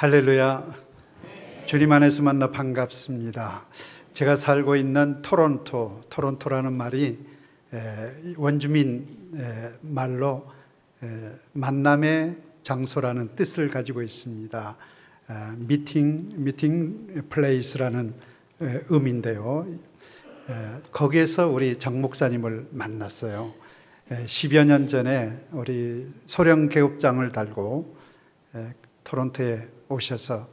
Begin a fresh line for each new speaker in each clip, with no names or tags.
할렐루야. 주님 안에서 만나 반갑습니다. 제가 살고 있는 토론토라는 말이 원주민 말로 만남의 장소라는 뜻을 가지고 있습니다. 미팅 플레이스라는 의미인데요. 거기에서 우리 장 목사님을 만났어요. 10여 년 전에 우리 소령 계급장을 달고 토론토에 오셔서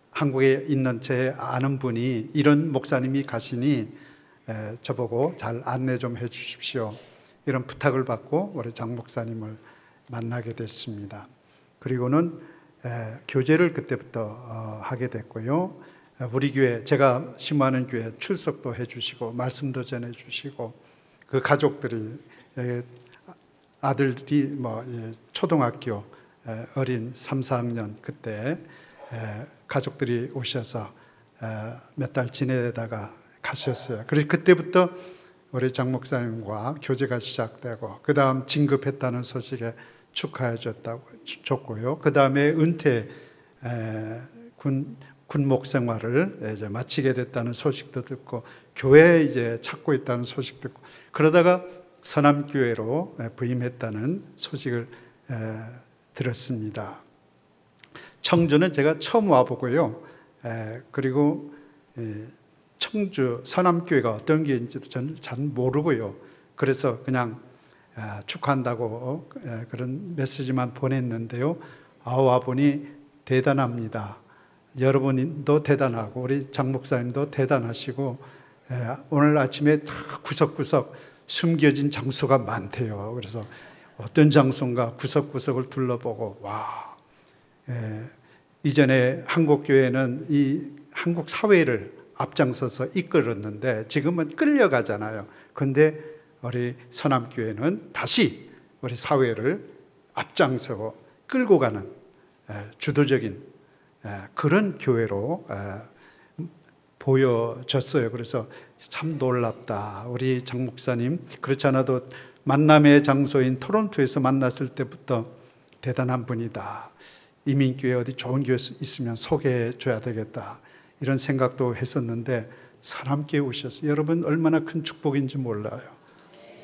한국에 있는 제 아는 분이 이런 목사님이 가시니 저보고 잘 안내 좀 해 주십시오, 이런 부탁을 받고 우리 장 목사님을 만나게 됐습니다. 그리고는 교제를 그때부터 하게 됐고요. 우리 교회, 제가 심호하는 교회 출석도 해 주시고 말씀도 전해 주시고, 그 가족들이 아들이 초등학교 어린 3, 4학년 그때 가족들이 오셔서 몇 달 지내다가 가셨어요. 그래서 그때부터 우리 장 목사님과 교제가 시작되고, 그 다음 진급했다는 소식에 축하해 줬고요. 그 다음에 은퇴 군목 생활을 이제 마치게 됐다는 소식도 듣고, 교회에 이제 찾고 있다는 소식 듣고, 그러다가 서남교회로 부임했다는 소식을 들었습니다. 청주는 제가 처음 와보고요. 그리고 청주 서남교회가 어떤 교회인지도 저는 잘 모르고요. 그래서 그냥 축하한다고 그런 메시지만 보냈는데요. 와보니 대단합니다. 여러분도 대단하고 우리 장 목사님도 대단하시고, 오늘 아침에 다 구석구석 숨겨진 장소가 많대요. 그래서 어떤 장소인가 구석구석을 둘러보고, 이전에 한국교회는 이 한국 사회를 앞장서서 이끌었는데 지금은 끌려가잖아요. 그런데 우리 서남교회는 다시 우리 사회를 앞장서고 끌고 가는 주도적인 그런 교회로 보여졌어요. 그래서 참 놀랍다. 우리 장 목사님, 그렇지 않아도 만남의 장소인 토론토에서 만났을 때부터 대단한 분이다. 이민교회 어디 좋은 교회 있으면 소개해 줘야 되겠다, 이런 생각도 했었는데 서남교회 오셔서 여러분 얼마나 큰 축복인지 몰라요.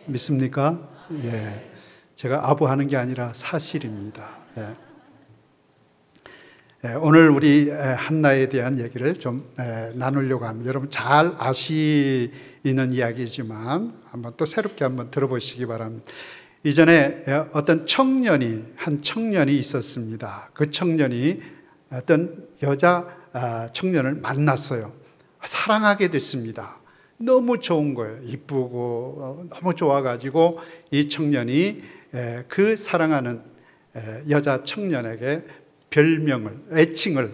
믿습니까? 예. 제가 아부하는 게 아니라 사실입니다. 예. 오늘 우리 한나에 대한 얘기를 좀 나누려고 합니다. 여러분 잘 아시는 이야기지만 한번 또 새롭게 한번 들어보시기 바랍니다. 이전에 한 청년이 있었습니다. 그 청년이 어떤 여자 청년을 만났어요. 사랑하게 됐습니다. 너무 좋은 거예요. 이쁘고 너무 좋아가지고 이 청년이 그 사랑하는 여자 청년에게 애칭을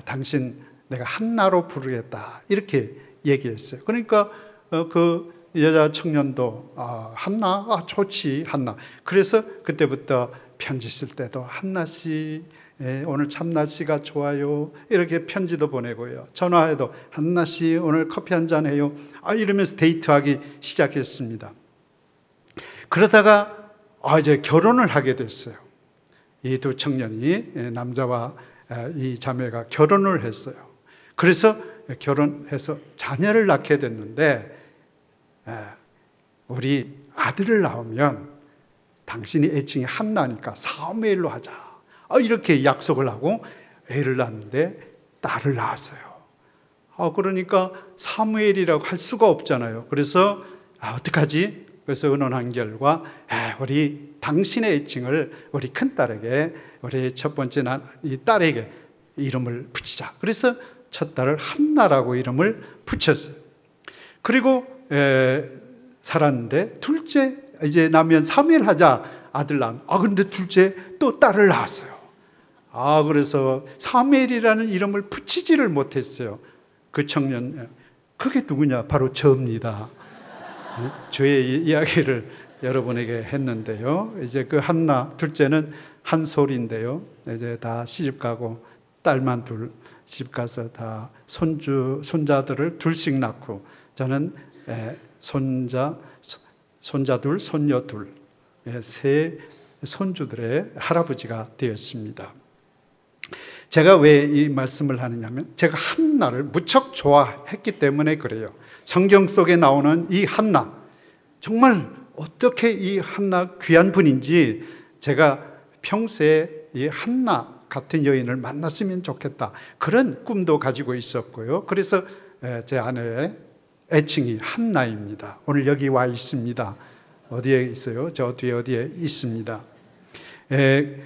당신 내가 한나로 부르겠다, 이렇게 얘기했어요. 그러니까 그 여자 청년도 한나, 좋지, 한나. 그래서 그때부터 편지 쓸 때도 한나씨 오늘 참 날씨가 좋아요, 이렇게 편지도 보내고요. 전화해도 한나씨 오늘 커피 한잔 해요, 이러면서 데이트하기 시작했습니다. 그러다가 이제 결혼을 하게 됐어요. 이 두 청년이, 남자와 이 자매가 결혼을 했어요. 그래서 결혼해서 자녀를 낳게 됐는데, 우리 아들을 낳으면 당신이 애칭이 한나니까 사무엘로 하자, 이렇게 약속을 하고 애를 낳았는데 딸을 낳았어요. 그러니까 사무엘이라고 할 수가 없잖아요. 그래서 어떡하지? 그래서 의논한 결과 우리 당신의 애칭을 우리 큰딸에게, 우리 첫 번째 이 딸에게 이름을 붙이자. 그래서 첫 딸을 한나라고 이름을 붙였어요. 그리고 살았는데 둘째 이제 나면 사무엘 하자, 아들 낳으면 근데 둘째 또 딸을 낳았어요. 그래서 사무엘이라는 이름을 붙이지를 못했어요. 그 청년, 그게 누구냐? 바로 저입니다. 저의 이야기를 여러분에게 했는데요. 이제 그 한나, 둘째는 한솔인데요. 이제 다 시집가고 딸만 둘 시집가서 다 손자들을 둘씩 낳고, 저는 손자 둘, 손녀 둘, 세 손주들의 할아버지가 되었습니다. 제가 왜 이 말씀을 하느냐면 제가 한나를 무척 좋아했기 때문에 그래요. 성경 속에 나오는 이 한나, 정말 어떻게 이 한나 귀한 분인지 제가 평소에 이 한나 같은 여인을 만났으면 좋겠다, 그런 꿈도 가지고 있었고요. 그래서 제 아내의 애칭이 한나입니다. 오늘 여기 와 있습니다. 어디에 있어요? 저 뒤에 어디에 있습니다.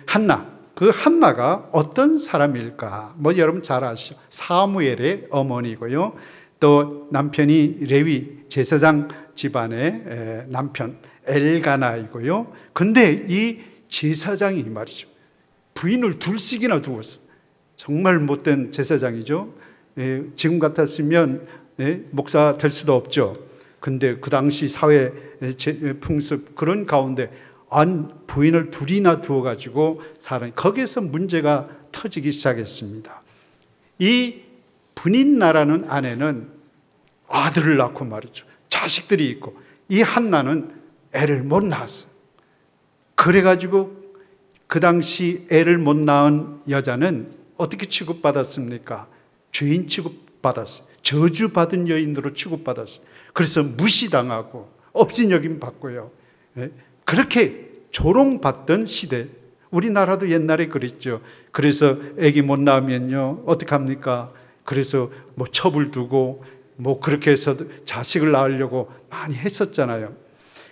한나, 그 한나가 어떤 사람일까? 뭐 여러분 잘 아시죠? 사무엘의 어머니고요. 또 남편이 레위 제사장 집안의 남편 엘가나이고요. 근데 이 제사장이 말이죠, 부인을 둘씩이나 두었어. 정말 못된 제사장이죠. 지금 같았으면 목사 될 수도 없죠. 근데 그 당시 사회 풍습 그런 가운데 부인을 둘이나 두어가지고 사람이, 거기에서 문제가 터지기 시작했습니다. 이 분인나라는 아내는 아들을 낳고 말이죠, 자식들이 있고, 이 한나는 애를 못 낳았어. 그래가지고 그 당시 애를 못 낳은 여자는 어떻게 취급받았습니까? 죄인 취급받았어요. 저주받은 여인으로 취급받았어요. 그래서 무시당하고 업신여김 받고요. 그렇게 조롱받던 시대. 우리나라도 옛날에 그랬죠. 그래서 애기 못 낳으면요 어떻게 합니까? 그래서 뭐 첩을 두고 뭐 그렇게 해서 자식을 낳으려고 많이 했었잖아요.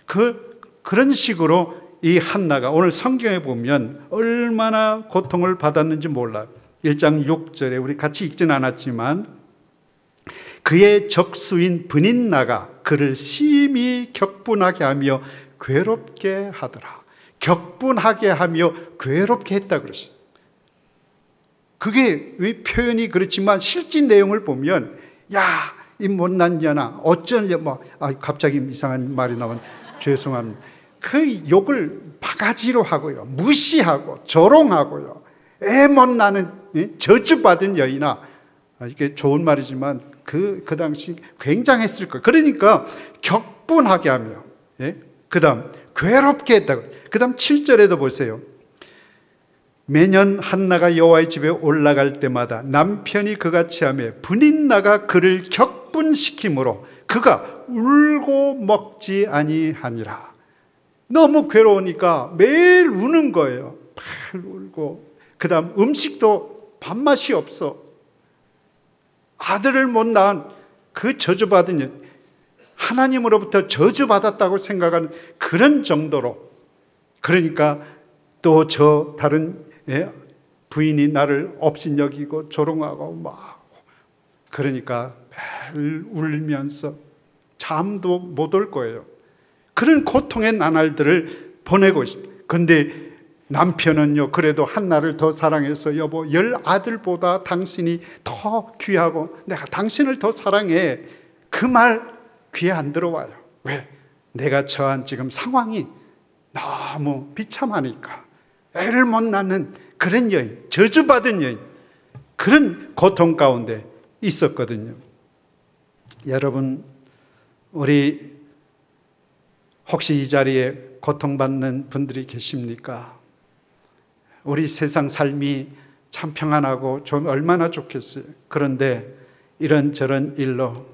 그런 식으로 이 한나가 오늘 성경에 보면 얼마나 고통을 받았는지 몰라요. 1장 6절에 우리 같이 읽진 않았지만, 그의 적수인 분인나가 그를 심히 격분하게 하며 괴롭게 하더라. 격분하게 하며 괴롭게 했다 그랬어요. 그게 왜 표현이 그렇지만 실제 내용을 보면, 야, 이 못난 년아, 어쩌냐, 갑자기 이상한 말이 나온, 죄송합니다. 그 욕을 바가지로 하고요, 무시하고 조롱하고요, 애 못 낳는 저주받은 여인아. 이게 좋은 말이지만 그 당시 굉장했을 거예요. 그러니까 격분하게 하며, 그 다음 괴롭게 했다고. 그 다음 7절에도 보세요. 매년 한나가 여호와의 집에 올라갈 때마다 남편이 그같이 하며 분인나가 그를 격분시키므로 그가 울고 먹지 아니하니라. 너무 괴로우니까 매일 우는 거예요. 발 울고. 그 다음 음식도 밥맛이 없어. 아들을 못 낳은 그 저주받은, 하나님으로부터 저주받았다고 생각하는 그런 정도로. 그러니까 또 저 다른 부인이 나를 업신여기고 조롱하고 막, 그러니까 매일 울면서 잠도 못 올 거예요. 그런 고통의 나날들을 보내고 있습니다. 그런데 남편은요, 그래도 한나를 더 사랑해서, 여보, 10아들보다 당신이 더 귀하고 내가 당신을 더 사랑해. 그 말 귀에 안 들어와요. 왜? 내가 처한 지금 상황이 너무 비참하니까. 애를 못 낳는 그런 여인, 저주받은 여인, 그런 고통 가운데 있었거든요. 여러분, 우리 혹시 이 자리에 고통받는 분들이 계십니까? 우리 세상 삶이 참 평안하고 좀 얼마나 좋겠어요. 그런데 이런저런 일로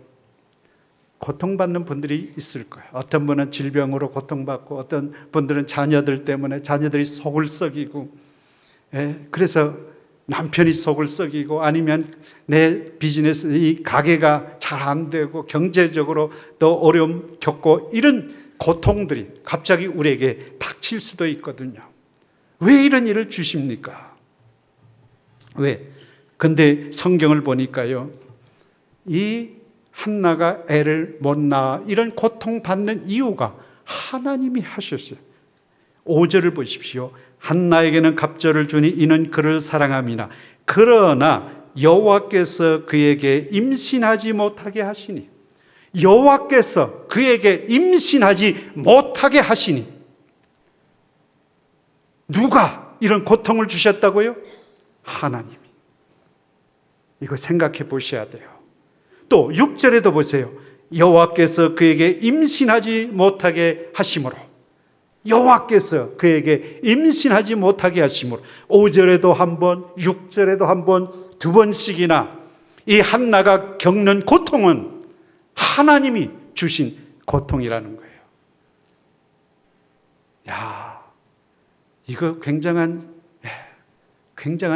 고통받는 분들이 있을 거예요. 어떤 분은 질병으로 고통받고, 어떤 분들은 자녀들 때문에 자녀들이 속을 썩이고, 그래서 남편이 속을 썩이고, 아니면 내 비즈니스, 이 가게가 잘 안 되고 경제적으로 더 어려움 겪고, 이런 고통들이 갑자기 우리에게 닥칠 수도 있거든요. 왜 이런 일을 주십니까? 왜? 근데 성경을 보니까요, 이 한나가 애를 못 낳아 이런 고통받는 이유가 하나님이 하셨어요. 5절을 보십시오. 한나에게는 갑절을 주니 이는 그를 사랑함이나 그러나 여호와께서 그에게 임신하지 못하게 하시니, 여호와께서 그에게 임신하지 못하게 하시니, 누가 이런 고통을 주셨다고요? 하나님이. 이거 생각해 보셔야 돼요. 또 6절에도 보세요. 여호와께서 그에게 임신하지 못하게 하심으로, 여호와께서 그에게 임신하지 못하게 하심으로 5절에도 한 번, 6절에도 한 번, 2번씩이나 이 한나가 겪는 고통은 하나님이 주신 고통이라는 거예요. 야, 이거 굉장한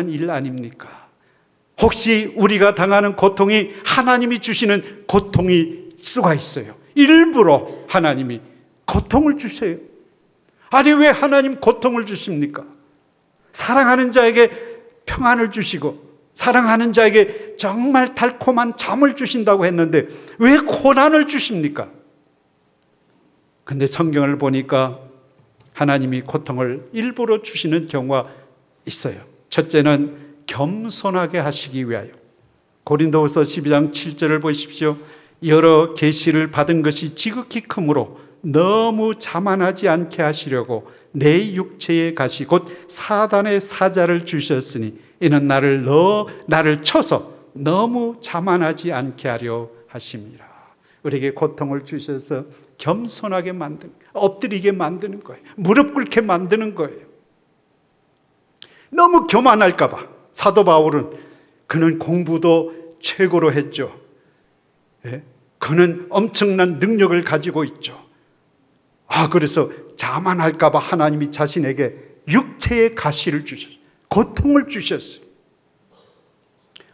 일 아닙니까? 혹시 우리가 당하는 고통이 하나님이 주시는 고통일 수가 있어요. 일부러 하나님이 고통을 주세요. 아니, 왜 하나님 고통을 주십니까? 사랑하는 자에게 평안을 주시고 사랑하는 자에게 정말 달콤한 잠을 주신다고 했는데 왜 고난을 주십니까? 근데 성경을 보니까 하나님이 고통을 일부러 주시는 경우가 있어요. 첫째는 겸손하게 하시기 위하여. 고린도후서 12장 7절을 보십시오. 여러 계시를 받은 것이 지극히 크므로 너무 자만하지 않게 하시려고 내 육체의 가시 곧 사단의 사자를 주셨으니 이는 나를 쳐서 너무 자만하지 않게 하려 하심이라. 우리에게 고통을 주셔서 겸손하게 엎드리게 만드는 거예요. 무릎 꿇게 만드는 거예요. 너무 교만할까 봐. 사도 바울은 그는 공부도 최고로 했죠. 그는 엄청난 능력을 가지고 있죠. 그래서 자만할까 봐 하나님이 자신에게 육체의 가시를 주셨어요. 고통을 주셨어요.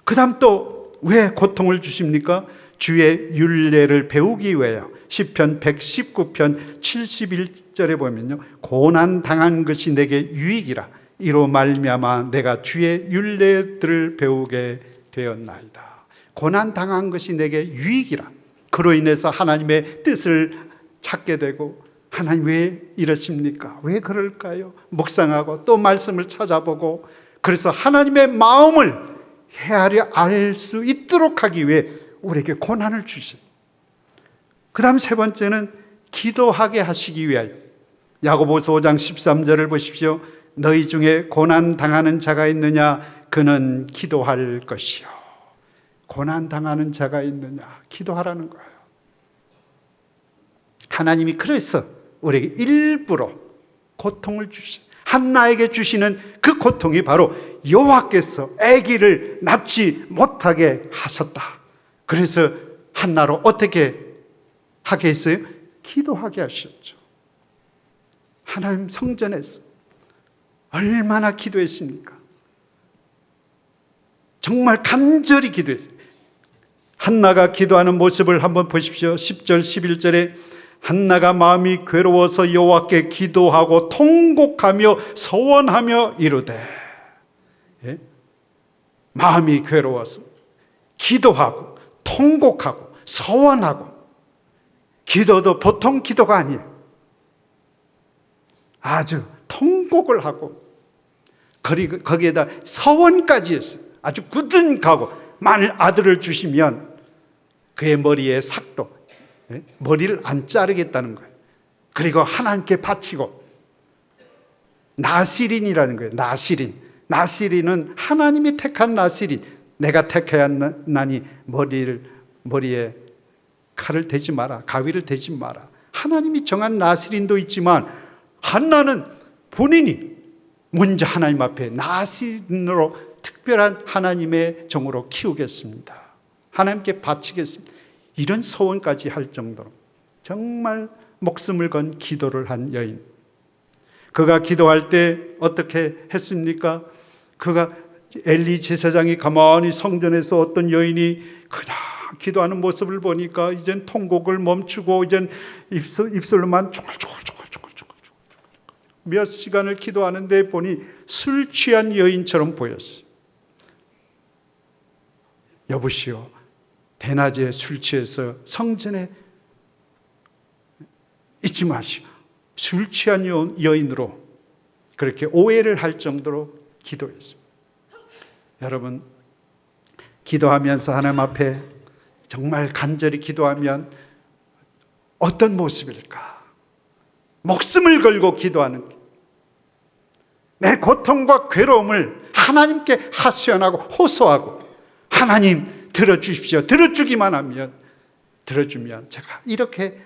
그 다음 또 왜 고통을 주십니까? 주의 율례를 배우기 위하여. 시편 119편 71절에 보면요, 고난당한 것이 내게 유익이라 이로 말미암아 내가 주의 율례들을 배우게 되었나이다. 고난당한 것이 내게 유익이라. 그로 인해서 하나님의 뜻을 찾게 되고, 하나님 왜 이러십니까? 왜 그럴까요? 묵상하고 또 말씀을 찾아보고, 그래서 하나님의 마음을 헤아려 알 수 있도록 하기 위해 우리에게 고난을 주셔요. 그 다음 세 번째는 기도하게 하시기 위하여. 야고보서 5장 13절을 보십시오. 너희 중에 고난 당하는 자가 있느냐? 그는 기도할 것이요. 고난 당하는 자가 있느냐? 기도하라는 거예요. 하나님이 그래서 우리에게 일부러 고통을 주셔요. 한나에게 주시는 그 고통이 바로 여호와께서 아기를 낳지 못하게 하셨다. 그래서 한나로 어떻게 하게 했어요? 기도하게 하셨죠. 하나님 성전에서 얼마나 기도했습니까? 정말 간절히 기도했어요. 한나가 기도하는 모습을 한번 보십시오. 10절 11절에 한나가 마음이 괴로워서 여호와께 기도하고 통곡하며 서원하며 이르되. 마음이 괴로워서 기도하고 통곡하고 서원하고. 기도도 보통 기도가 아니에요. 아주 통곡을 하고 그리고 거기에다 서원까지 했어요. 아주 굳은 각오. 만일 아들을 주시면 그의 머리에 삭도, 머리를 안 자르겠다는 거예요. 그리고 하나님께 바치고. 나시린이라는 거예요. 나시린은 하나님이 택한 나시린. 내가 택하였나니 머리에 칼을 대지 마라, 가위를 대지 마라. 하나님이 정한 나시린도 있지만 한나는 본인이 먼저 하나님 앞에 나시린으로 특별한 하나님의 종으로 키우겠습니다, 하나님께 바치겠습니다, 이런 소원까지 할 정도로 정말 목숨을 건 기도를 한 여인. 그가 기도할 때 어떻게 했습니까? 그가 엘리 제사장이 가만히 성전에서 어떤 여인이 그냥 기도하는 모습을 보니까 이젠 통곡을 멈추고 이젠 입술로만 조글조글 몇 시간을 기도하는데 보니 술 취한 여인처럼 보였어요. 여보시오, 대낮에 술 취해서 성전에 있지 마시오. 술 취한 여인으로 그렇게 오해를 할 정도로 기도했습니다. 여러분, 기도하면서 하나님 앞에 정말 간절히 기도하면 어떤 모습일까? 목숨을 걸고 기도하는, 내 고통과 괴로움을 하나님께 하소연하고 호소하고, 하나님 들어주십시오. 들어주기만 하면, 들어주면 제가 이렇게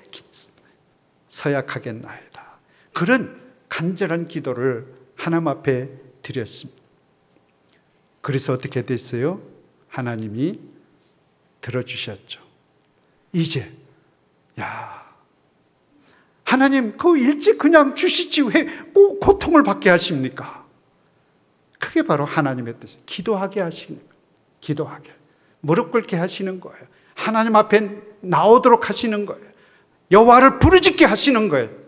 서약하겠나이다. 그런 간절한 기도를 하나님 앞에 드렸습니다. 그래서 어떻게 됐어요? 하나님이 들어주셨죠. 이제 하나님 그 일찍 그냥 주시지 왜 꼭 고통을 받게 하십니까? 그게 바로 하나님의 뜻이에요. 기도하게 하시는 거예요. 기도하게. 무릎 꿇게 하시는 거예요. 하나님 앞에 나오도록 하시는 거예요. 여호와를 부르짖게 하시는 거예요.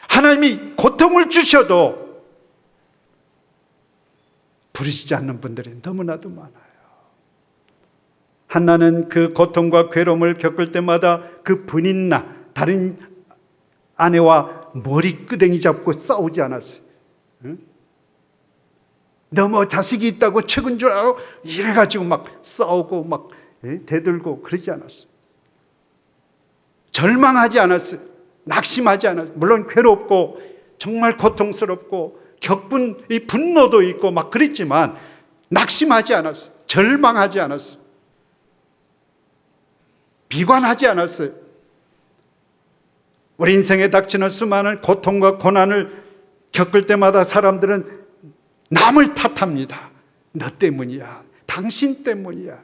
하나님이 고통을 주셔도 부르시지 않는 분들이 너무나도 많아요. 한나는 그 고통과 괴로움을 겪을 때마다 그 분인나 다른 아내와 머리끄댕이 잡고 싸우지 않았어요. 응? 너 뭐 자식이 있다고 책은 줄 알아? 이래가지고 막 싸우고 막 대들고 그러지 않았어요. 절망하지 않았어요. 낙심하지 않았어요. 물론 괴롭고 정말 고통스럽고 이 분노도 있고 막 그랬지만 낙심하지 않았어요. 절망하지 않았어요. 비관하지 않았어요. 우리 인생에 닥치는 수많은 고통과 고난을 겪을 때마다 사람들은 남을 탓합니다. 너 때문이야. 당신 때문이야.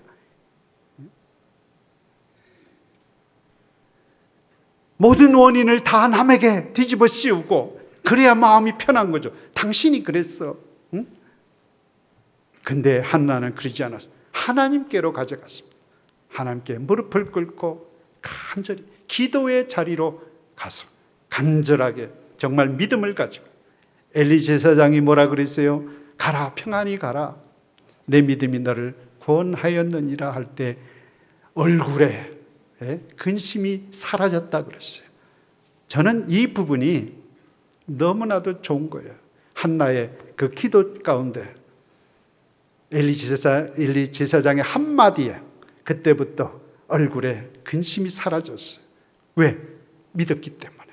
모든 원인을 다 남에게 뒤집어 씌우고 그래야 마음이 편한 거죠. 당신이 그랬어. 응? 근데 한나는 그러지 않았어요. 하나님께로 가져갔습니다. 하나님께 무릎을 꿇고 간절히 기도의 자리로 가서 간절하게 정말 믿음을 가지고 엘리 제사장이 뭐라 그랬어요? 가라, 평안히 가라. 내 믿음이 너를 구원하였느니라 할 때 얼굴에 근심이 사라졌다 그랬어요. 저는 이 부분이 너무나도 좋은 거예요. 한나의 그 기도 가운데 엘리 제사장의 한마디에 그때부터 얼굴에 근심이 사라졌어요. 왜? 믿었기 때문에.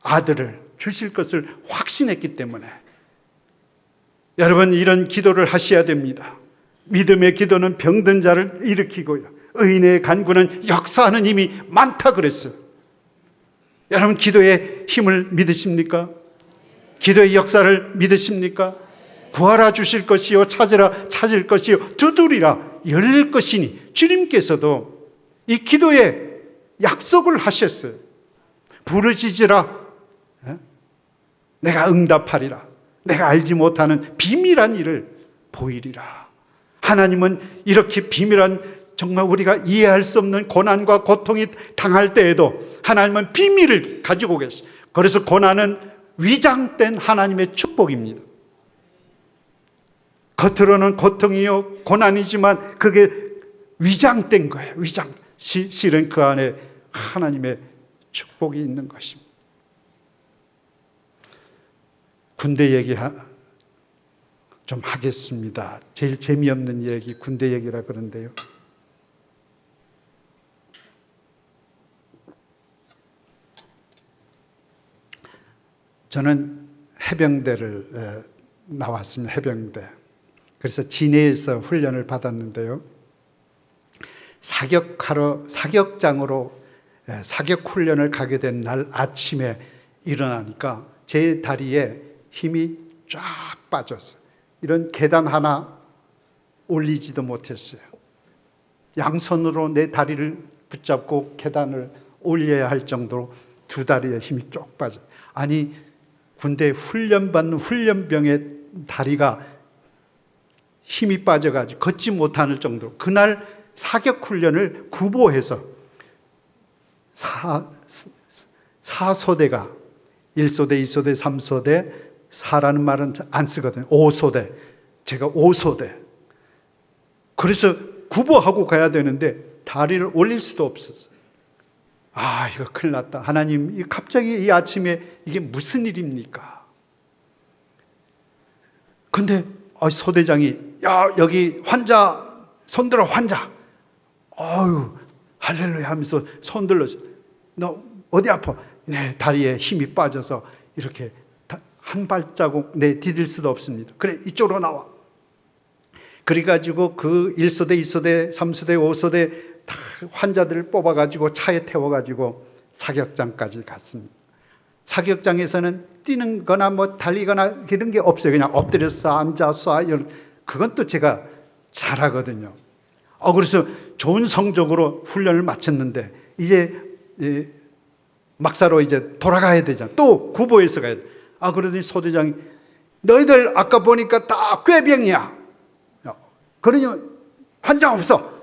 아들을 주실 것을 확신했기 때문에. 여러분, 이런 기도를 하셔야 됩니다. 믿음의 기도는 병든 자를 일으키고요, 의인의 간구는 역사하는 힘이 많다 그랬어요. 여러분, 기도의 힘을 믿으십니까? 기도의 역사를 믿으십니까? 구하라 주실 것이요, 찾으라 찾을 것이요, 두드리라 열릴 것이니. 주님께서도 이 기도에 약속을 하셨어요. 부르짖으라, 내가 응답하리라. 내가 알지 못하는 비밀한 일을 보이리라. 하나님은 이렇게 비밀한, 정말 우리가 이해할 수 없는 고난과 고통이 당할 때에도 하나님은 비밀을 가지고 계세요. 그래서 고난은 위장된 하나님의 축복입니다. 겉으로는 고통이요 고난이지만 그게 위장된 거예요. 위장. 실은 그 안에 하나님의 축복이 있는 것입니다. 군대 얘기 좀 하겠습니다. 제일 재미없는 얘기, 군대 얘기라 그런데요. 저는 해병대를 나왔습니다. 해병대. 그래서 진해에서 훈련을 받았는데요. 사격장으로 사격 훈련을 가게 된 날 아침에 일어나니까 제 다리에 힘이 쫙 빠졌어요. 이런 계단 하나 올리지도 못했어요. 양손으로 내 다리를 붙잡고 계단을 올려야 할 정도로 두 다리에 힘이 쭉 빠져요. 아니, 군대 훈련받는 훈련병의 다리가 힘이 빠져가지고 걷지 못하는 정도로, 그날 사격 훈련을 구보해서 사소대가 1소대, 2소대, 3소대, 4라는 말은 안 쓰거든요. 5소대. 제가 5소대. 그래서 구보하고 가야 되는데 다리를 올릴 수도 없었어요. 아, 이거 큰일 났다. 하나님, 갑자기 이 아침에 이게 무슨 일입니까? 근데 소대장이, 야, 여기 환자 손들어, 환자. 어유, 할렐루야 하면서 손들었어요. 너 어디 아파? 네, 다리에 힘이 빠져서 이렇게 한 발자국 디딜 수도 없습니다. 그래, 이쪽으로 나와. 그래가지고 그 1소대, 2소대, 3소대, 5소대 다 환자들을 뽑아가지고 차에 태워가지고 사격장까지 갔습니다. 사격장에서는 뛰는 거나 뭐 달리거나 이런 게 없어요. 그냥 엎드려서 앉아서 그건 또 제가 잘하거든요. 그래서 좋은 성적으로 훈련을 마쳤는데 이제 막사로 이제 돌아가야 되잖아. 또 구보에서 가야 돼. 그러더니 소대장이 너희들 아까 보니까 다 꾀병이야. 그러니 환장 없어.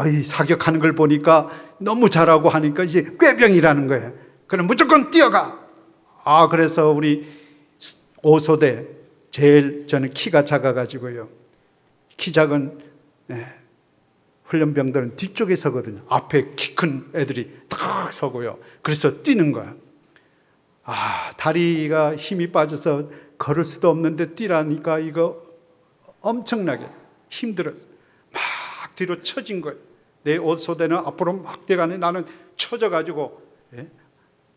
이 사격하는 걸 보니까 너무 잘하고 하니까 이제 꾀병이라는 거예요. 그럼 무조건 뛰어가. 그래서 우리 5소대 제일 저는 키가 작아가지고요. 키 작은 훈련병들은 뒤쪽에 서거든요. 앞에 키 큰 애들이 탁 서고요. 그래서 뛰는 거야. 다리가 힘이 빠져서 걸을 수도 없는데 뛰라니까 이거 엄청나게 힘들었어. 막 뒤로 처진 거예요. 내 5소대는 앞으로 막 뛰어가네. 나는 처져가지고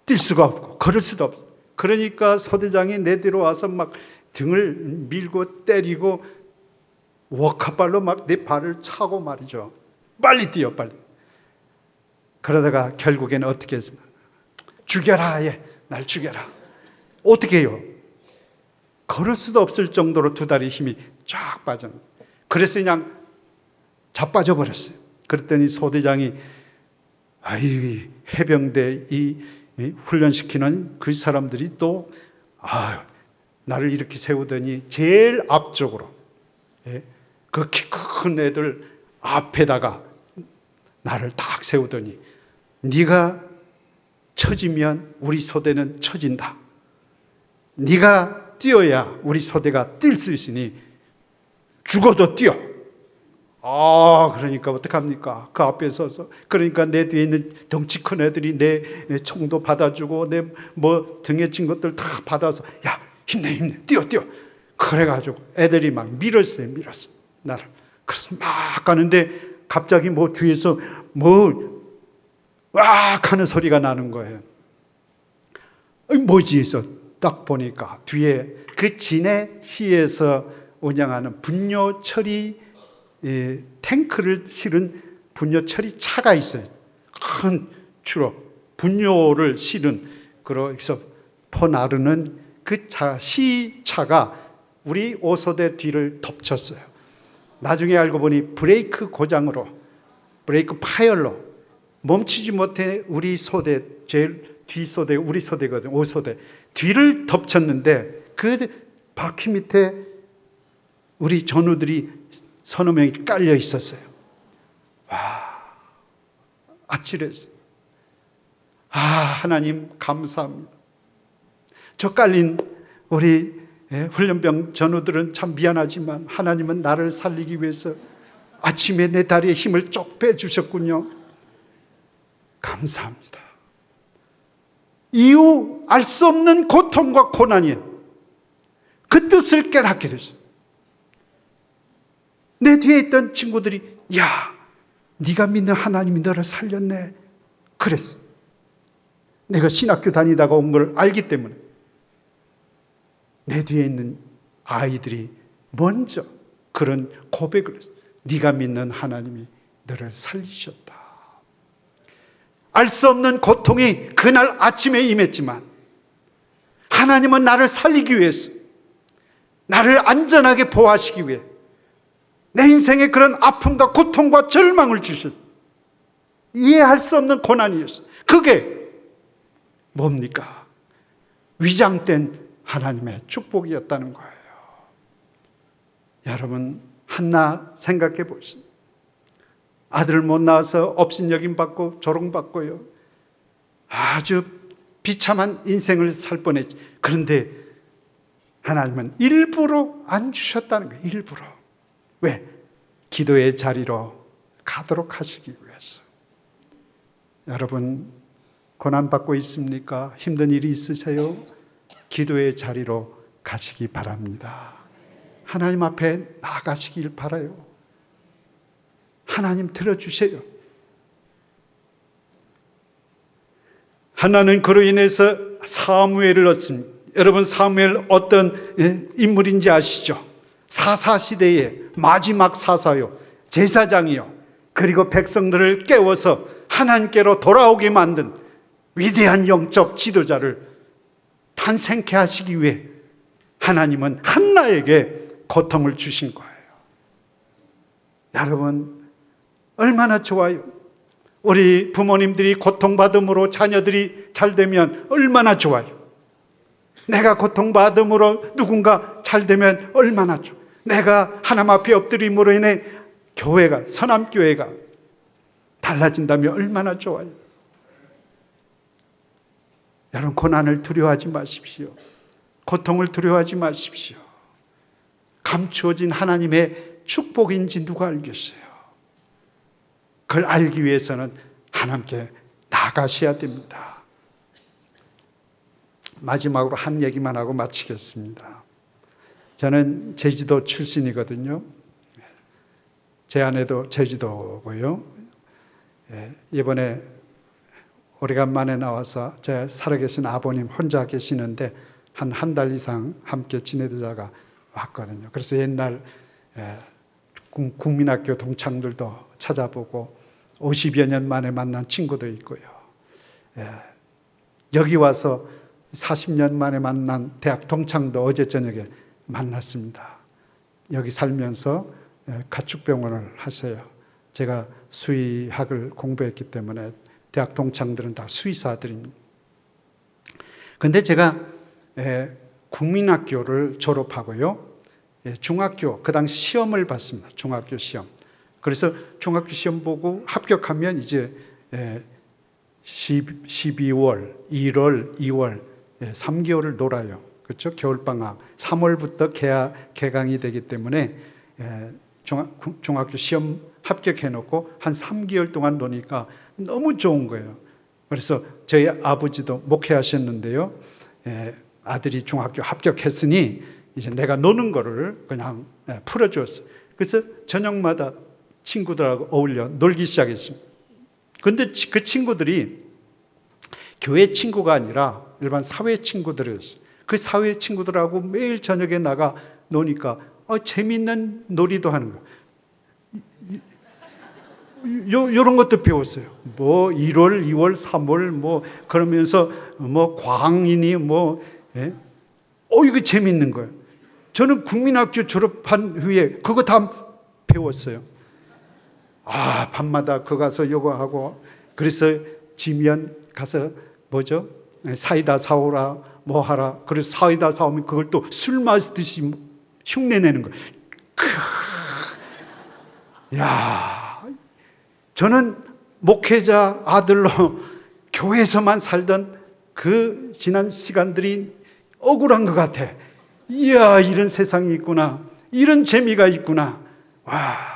뛸 수가 없고 걸을 수도 없어. 그러니까 소대장이 내 뒤로 와서 막 등을 밀고 때리고 워카발로 막 내 발을 차고 말이죠. 빨리 뛰어 빨리. 그러다가 결국에는 어떻게 했습니까? 죽여라, 날 죽여라. 어떻게 해요? 걸을 수도 없을 정도로 두 다리 힘이 쫙 빠졌는데, 그래서 그냥 자빠져 버렸어요. 그랬더니 소대장이 해병대 훈련시키는 그 사람들이 또 나를 이렇게 세우더니 제일 앞쪽으로 그 키 큰 애들 앞에다가 나를 딱 세우더니 네가 처지면 우리 소대는 처진다. 네가 뛰어야 우리 소대가 뛸 수 있으니 죽어도 뛰어. 그러니까 어떡합니까? 그 앞에 서서. 그러니까 내 뒤에 있는 덩치 큰 애들이 내 총도 받아주고 내 뭐 등에 친 것들 다 받아서 야 힘내 뛰어. 그래가지고 애들이 막 밀었어 나를. 그래서 막 가는데 갑자기 뭐 뒤에서 왁 하는 소리가 나는 거예요. 뭐지 해서 딱 보니까 뒤에 그 진해시에서 운영하는 분뇨 처리 탱크를 실은 분뇨 처리 차가 있어요. 큰 주로 분뇨를 실은 그래서 퍼나르는 그 시차가 우리 5소대 뒤를 덮쳤어요. 나중에 알고 보니 브레이크 고장으로, 브레이크 파열로 멈추지 못해 우리 소대, 제일 뒷소대, 우리 소대거든, 5소대 뒤를 덮쳤는데 그 바퀴 밑에 우리 전우들이 서너 명이 깔려 있었어요. 아찔했어요. 하나님 감사합니다. 저 깔린 우리 훈련병 전우들은 참 미안하지만 하나님은 나를 살리기 위해서 아침에 내 다리에 힘을 쭉 빼주셨군요. 감사합니다. 이후 알 수 없는 고통과 고난이 그 뜻을 깨닫게 됐어요. 내 뒤에 있던 친구들이 야, 네가 믿는 하나님이 너를 살렸네 그랬어. 내가 신학교 다니다가 온 걸 알기 때문에. 내 뒤에 있는 아이들이 먼저 그런 고백을 했어요. 네가 믿는 하나님이 너를 살리셨다. 알 수 없는 고통이 그날 아침에 임했지만 하나님은 나를 살리기 위해서, 나를 안전하게 보호하시기 위해 내 인생에 그런 아픔과 고통과 절망을 주셨어요. 이해할 수 없는 고난이었어요. 그게 뭡니까? 위장된 하나님의 축복이었다는 거예요. 여러분, 한나 생각해 보십시오. 아들 못 낳아서 업신여김 받고 조롱받고요. 아주 비참한 인생을 살 뻔했지. 그런데 하나님은 일부러 안 주셨다는 거예요. 일부러. 왜? 기도의 자리로 가도록 하시기 위해서. 여러분, 고난받고 있습니까? 힘든 일이 있으세요? 기도의 자리로 가시기 바랍니다. 하나님 앞에 나아가시길 바라요. 하나님 들어주세요. 하나는 그로 인해서 사무엘을 얻습니다. 여러분, 사무엘 어떤 인물인지 아시죠? 사사시대의 마지막 사사요, 제사장이요, 그리고 백성들을 깨워서 하나님께로 돌아오게 만든 위대한 영적 지도자를 탄생케 하시기 위해 하나님은 한나에게 고통을 주신 거예요. 여러분, 얼마나 좋아요. 우리 부모님들이 고통받음으로 자녀들이 잘 되면 얼마나 좋아요. 내가 고통받음으로 누군가 잘 되면 얼마나 좋아요. 내가 하나님 앞에 엎드림으로 인해 교회가, 선함교회가 달라진다면 얼마나 좋아요. 여러분, 고난을 두려워하지 마십시오. 고통을 두려워하지 마십시오. 감추어진 하나님의 축복인지 누가 알겠어요. 그걸 알기 위해서는 하나님께 나가셔야 됩니다. 마지막으로 한 얘기만 하고 마치겠습니다. 저는 제주도 출신이거든요. 제 아내도 제주도고요. 이번에 오래간만에 나와서 제 살아계신 아버님 혼자 계시는데 한 달 이상 함께 지내다가 왔거든요. 그래서 옛날 국민학교 동창들도 찾아보고 50여 년 만에 만난 친구도 있고요. 여기 와서 40년 만에 만난 대학 동창도 어제 저녁에 만났습니다. 여기 살면서 가축병원을 하세요. 제가 수의학을 공부했기 때문에 대학 동창들은 다 수의사들입니다. 그런데 제가 국민학교를 졸업하고요, 중학교, 그 당시 시험을 봤습니다. 중학교 시험. 그래서 중학교 시험 보고 합격하면 이제 12월, 1월, 2월 3개월을 놀아요. 그렇죠? 겨울방학. 3월부터 개강이 되기 때문에 중학교 시험 합격해놓고 한 3개월 동안 노니까 너무 좋은 거예요. 그래서 저희 아버지도 목회하셨는데요. 아들이 중학교 합격했으니 이제 내가 노는 거를 그냥 풀어주었어요. 그래서 저녁마다 친구들하고 어울려 놀기 시작했습니다. 그런데 그 친구들이 교회 친구가 아니라 일반 사회 친구들이었어요. 그 사회 친구들하고 매일 저녁에 나가 노니까 재미있는 놀이도 하는 거예요. 요런 것도 배웠어요. 뭐 1월, 2월, 3월 뭐 그러면서 뭐 광인이 뭐 이거 재밌는 거예요. 저는 국민학교 졸업한 후에 그거 다 배웠어요. 밤마다 거 가서 요거 하고, 그래서 지면 가서 뭐죠? 사이다 사오라 뭐 하라. 그래서 사이다 사오면 그걸 또 술 마시듯이 흉내내는 거예요. 야, 저는 목회자 아들로 교회에서만 살던 그 지난 시간들이 억울한 것 같아. 이야, 이런 세상이 있구나. 이런 재미가 있구나. 와.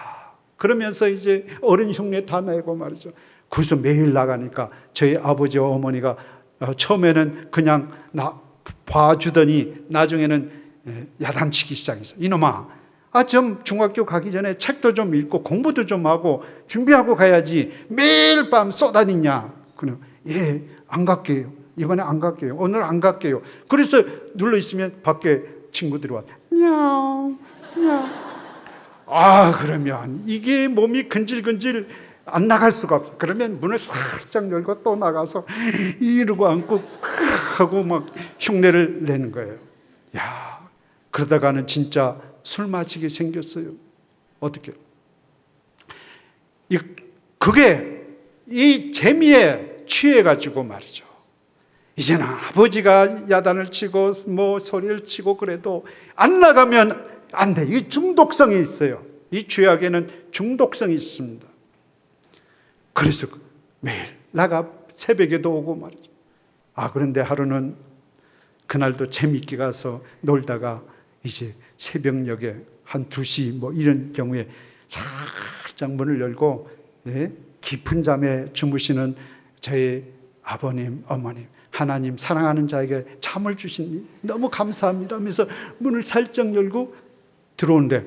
그러면서 이제 어른 흉내 다 내고 말이죠. 그래서 매일 나가니까 저희 아버지와 어머니가 처음에는 그냥 봐주더니 나중에는 야단치기 시작했어요. 이놈아, 좀 중학교 가기 전에 책도 좀 읽고 공부도 좀 하고 준비하고 가야지 매일 밤 쏘다니냐. 그냥 안 갈게요. 이번에 안 갈게요. 오늘 안 갈게요. 그래서 눌러있으면 밖에 친구들이 와. 냐옹, 냐옹. 그러면 이게 몸이 근질근질 안 나갈 수가 없어. 그러면 문을 살짝 열고 또 나가서 이러고 앉고 하고 막 흉내를 내는 거예요. 야, 그러다가는 진짜 술 마시게 생겼어요. 어떻게? 그게 이 재미에 취해가지고 말이죠. 이제는 아버지가 야단을 치고 뭐 소리를 치고 그래도 안 나가면 안 돼. 이 중독성이 있어요. 이 죄악에는 중독성이 있습니다. 그래서 매일 나가 새벽에도 오고 말이죠. 그런데 하루는 그날도 재밌게 가서 놀다가 이제 새벽녘에 한 2시 뭐 이런 경우에 살짝 문을 열고 깊은 잠에 주무시는 저희 아버님, 어머님, 하나님 사랑하는 자에게 잠을 주신 너무 감사합니다 하면서 문을 살짝 열고 들어오는데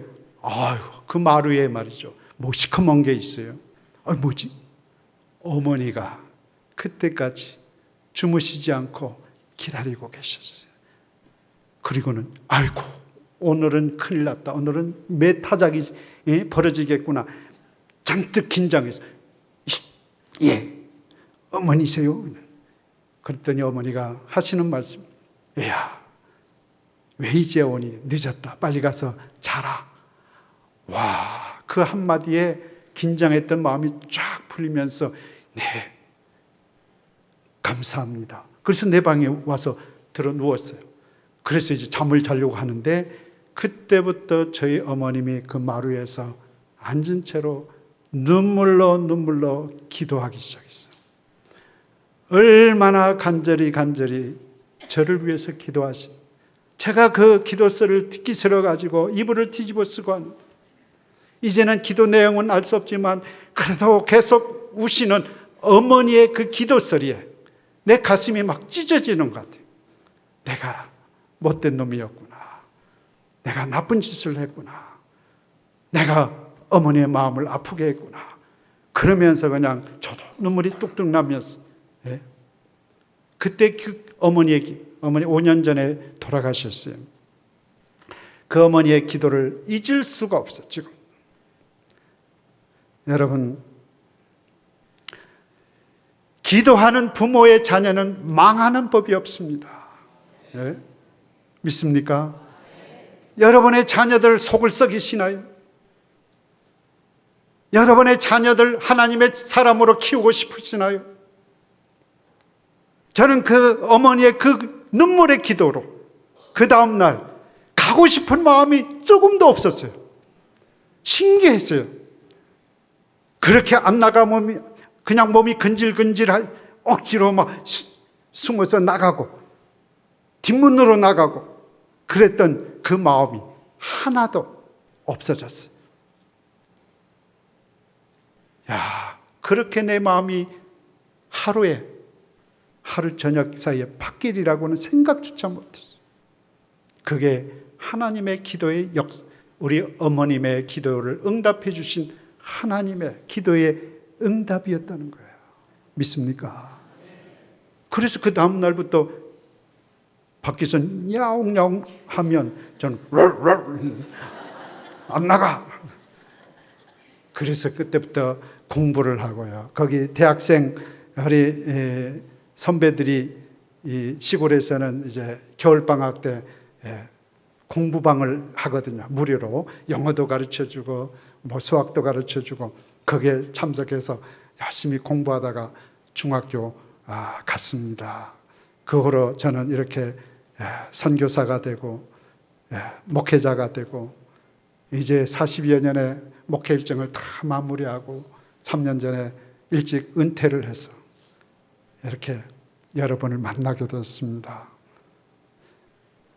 그 마루에 말이죠, 뭐 시커먼 게 있어요. 뭐지? 어머니가 그때까지 주무시지 않고 기다리고 계셨어요. 그리고는 아이고, 오늘은 큰일 났다. 오늘은 매타작이 벌어지겠구나. 잔뜩 긴장해서 어머니세요? 그랬더니 어머니가 하시는 말씀, 애야, 왜 이제 오니? 늦었다. 빨리 가서 자라. 와, 그 한마디에 긴장했던 마음이 쫙 풀리면서 네, 감사합니다. 그래서 내 방에 와서 들어 누웠어요. 그래서 이제 잠을 자려고 하는데 그때부터 저희 어머님이 그 마루에서 앉은 채로 눈물로 기도하기 시작했어요. 얼마나 간절히 저를 위해서 기도하신, 제가 그 기도서를 듣기 싫어가지고 이불을 뒤집어 쓰고 하는데 이제는 기도 내용은 알 수 없지만 그래도 계속 우시는 어머니의 그 기도 소리에 내 가슴이 막 찢어지는 것 같아요. 내가 못된 놈이었구나. 내가 나쁜 짓을 했구나. 내가 어머니의 마음을 아프게 했구나. 그러면서 그냥 저도 눈물이 뚝뚝 나면서, 예? 그때 그 어머니 5년 전에 돌아가셨어요. 그 어머니의 기도를 잊을 수가 없어요, 지금. 여러분, 기도하는 부모의 자녀는 망하는 법이 없습니다. 예? 믿습니까? 여러분의 자녀들 속을 썩이시나요? 여러분의 자녀들 하나님의 사람으로 키우고 싶으시나요? 저는 그 어머니의 그 눈물의 기도로 그 다음날 가고 싶은 마음이 조금도 없었어요. 신기했어요. 그렇게 안 나가면 그냥 몸이 근질근질한 억지로 막 숨어서 나가고 뒷문으로 나가고 그랬던 그 마음이 하나도 없어졌어요. 야, 그렇게 내 마음이 하루 저녁 사이에 바뀌리라고는 생각조차 못했어요. 그게 하나님의 기도의 우리 어머님의 기도를 응답해 주신 하나님의 기도의 응답이었다는 거예요. 믿습니까? 그래서 그 다음 날부터 밖에서 야옹야옹 하면 저는 안 나가. 그래서 그때부터 공부를 하고요. 거기 대학생 우리 선배들이 이 시골에서는 이제 겨울방학 때 공부방을 하거든요. 무료로 영어도 가르쳐주고 뭐 수학도 가르쳐주고 거기에 참석해서 열심히 공부하다가 중학교 갔습니다. 그 후로 저는 이렇게 선교사가 되고 목회자가 되고 이제 40여 년의 목회 일정을 다 마무리하고 3년 전에 일찍 은퇴를 해서 이렇게 여러분을 만나게 됐습니다.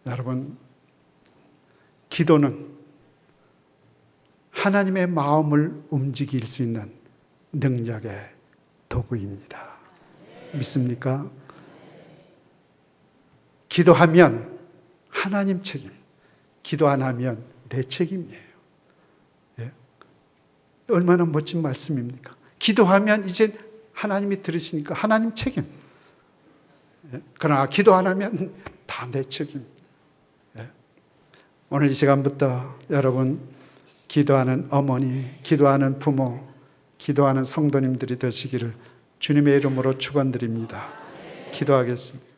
여러분, 기도는 하나님의 마음을 움직일 수 있는 능력의 도구입니다. 믿습니까? 기도하면 하나님 책임, 기도 안 하면 내 책임이에요. 예? 얼마나 멋진 말씀입니까? 기도하면 이제 하나님이 들으시니까 하나님 책임. 예? 그러나 기도 안 하면 다 내 책임. 예? 오늘 이 시간부터 여러분 기도하는 어머니, 기도하는 부모, 기도하는 성도님들이 되시기를 주님의 이름으로 축원드립니다. 기도하겠습니다.